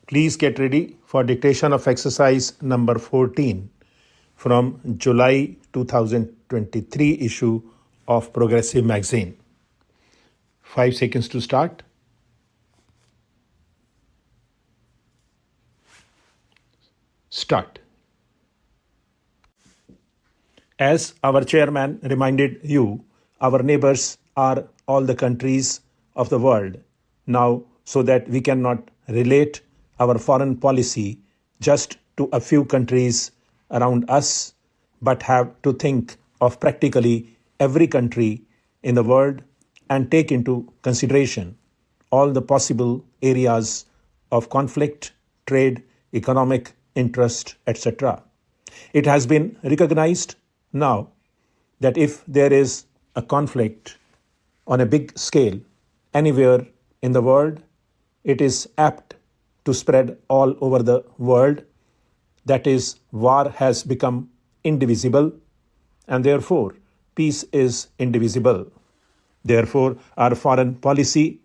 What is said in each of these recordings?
Please get ready for dictation of exercise number 14 from July 2023 issue of Progressive Magazine. 5 seconds to start. Start. As our chairman reminded you, our neighbors are all the countries of the world now, so that we cannot relate our foreign policy just to a few countries around us, but have to think of practically every country in the world and take into consideration all the possible areas of conflict, trade, economic interest, etc. It has been recognized now that if there is a conflict on a big scale anywhere in the world, it is apt to spread all over the world. That is, war has become indivisible, and therefore peace is indivisible. Therefore, our foreign policy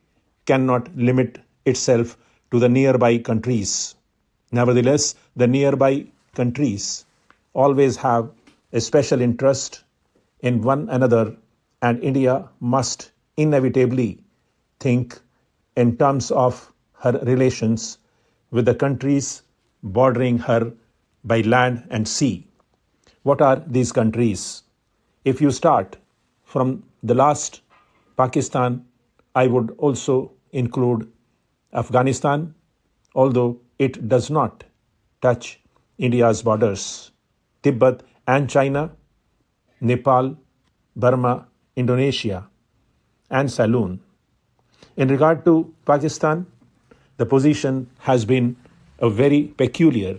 cannot limit itself to the nearby countries. Nevertheless, the nearby countries always have a special interest in one another, and India must inevitably think in terms of her relations with the countries bordering her by land and sea. What are these countries? If you start from the last, Pakistan, I would also include Afghanistan, although it does not touch India's borders, Tibet and China, Nepal, Burma, Indonesia, and Ceylon. In regard to Pakistan, the position has been a very peculiar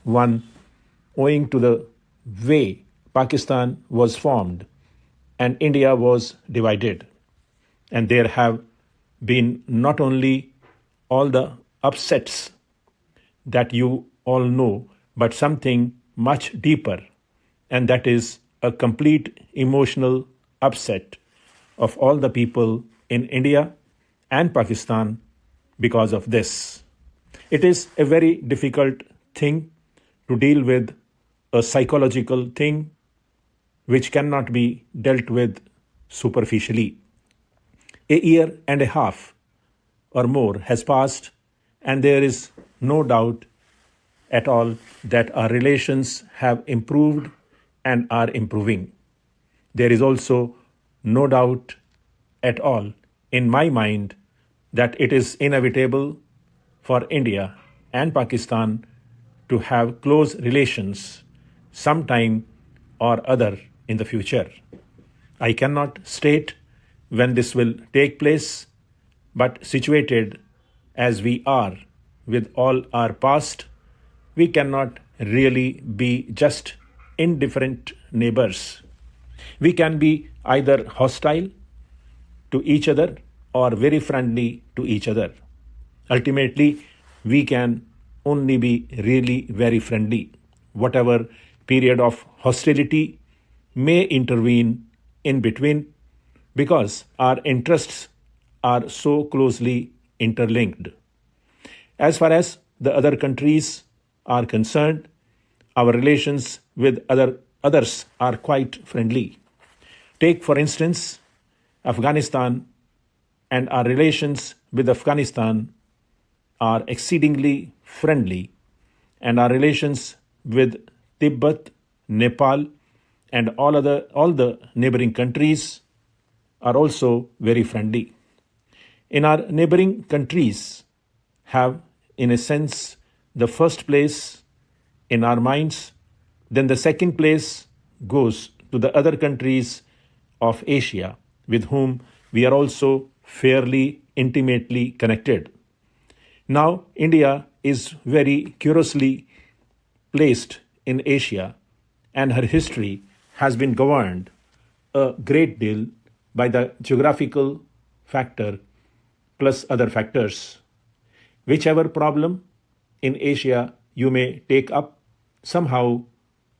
one owing to the way Pakistan was formed and India was divided. And there have been not only all the upsets that you all know, but something much deeper, and that is a complete emotional upset of all the people in India and Pakistan because of this. It is a very difficult thing to deal with, a psychological thing which cannot be dealt with superficially. A year and a half or more has passed, and there is no doubt at all that our relations have improved and are improving. There is also no doubt at all in my mind that it is inevitable for India and Pakistan to have close relations sometime or other in the future. I cannot state when this will take place, but situated as we are with all our past, we cannot really be just indifferent neighbors. We can be either hostile to each other or very friendly to each other. Ultimately, we can only be really very friendly. Whatever period of hostility may intervene in between, because our interests are so closely interlinked. As far as the other countries are concerned, our relations with others are quite friendly. Take, for instance, Afghanistan, and our relations with Afghanistan are exceedingly friendly, and our relations with Tibet, Nepal, and all the neighboring countries are also very friendly. In our neighboring countries have, in a sense, the first place in our minds, then the second place goes to the other countries of Asia, with whom we are also fairly intimately connected. Now, India is very curiously placed in Asia, and her history has been governed a great deal by the geographical factor plus other factors. Whichever problem in Asia you may take up, somehow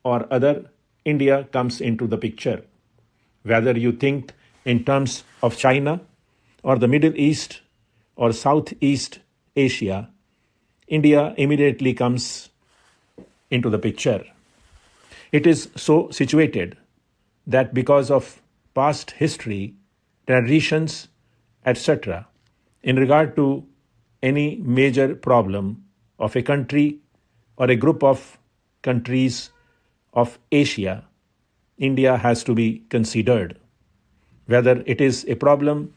or other, India comes into the picture. Whether you think in terms of China or the Middle East or Southeast Asia, India immediately comes into the picture. It is so situated that because of past history, traditions, etc., in regard to any major problem of a country or a group of countries of Asia, India has to be considered. Whether it is a problem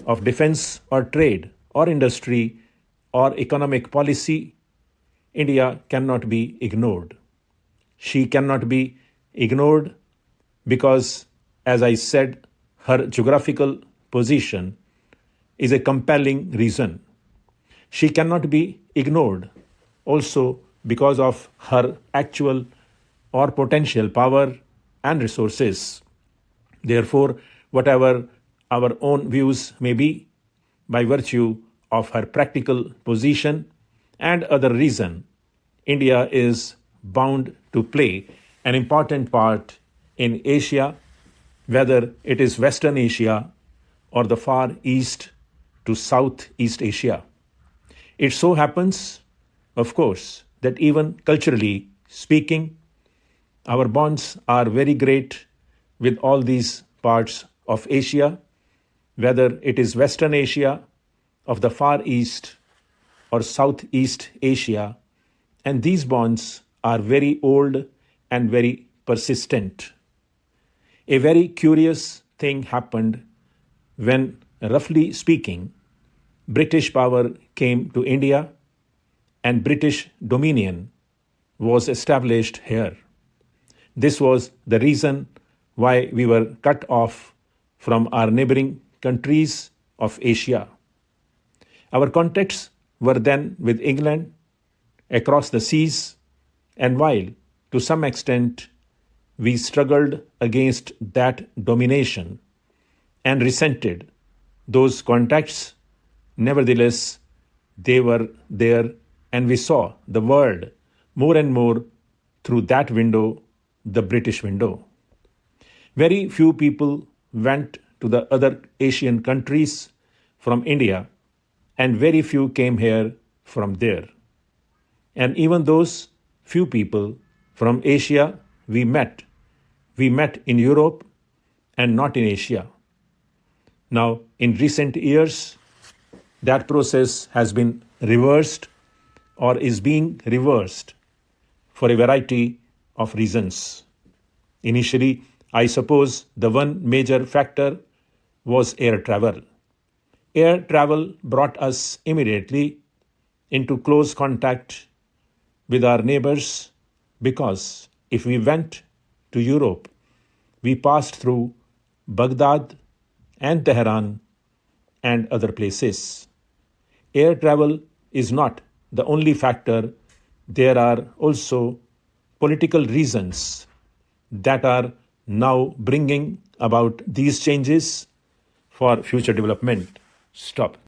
of defense or trade or industry or economic policy, India cannot be ignored. She cannot be ignored because, as I said, her geographical position is a compelling reason. She cannot be ignored also because of her actual or potential power and resources. Therefore, whatever our own views may be, by virtue of her practical position and other reason, India is bound to play an important part in Asia, whether it is Western Asia or the Far East to Southeast Asia. It so happens, of course, that even culturally speaking, our bonds are very great with all these parts of Asia, whether it is Western Asia, of the Far East, or Southeast Asia, and these bonds are very old and very persistent. A very curious thing happened when, roughly speaking, British power came to India and British dominion was established here. This was the reason why we were cut off from our neighboring countries of Asia. Our contacts were then with England across the seas, and while to some extent we struggled against that domination and resented those contacts, nevertheless they were there, and we saw the world more and more through that window, the British window. Very few people went to the other Asian countries from India, and very few came here from there. And even those few people from Asia we met in Europe and not in Asia. Now, in recent years, that process has been reversed or is being reversed for a variety of reasons. Initially, I suppose the one major factor was air travel. Air travel brought us immediately into close contact with our neighbors because if we went to Europe, we passed through Baghdad and Tehran and other places. Air travel is not the only factor. There are also political reasons that are now bringing about these changes for future development. Stop.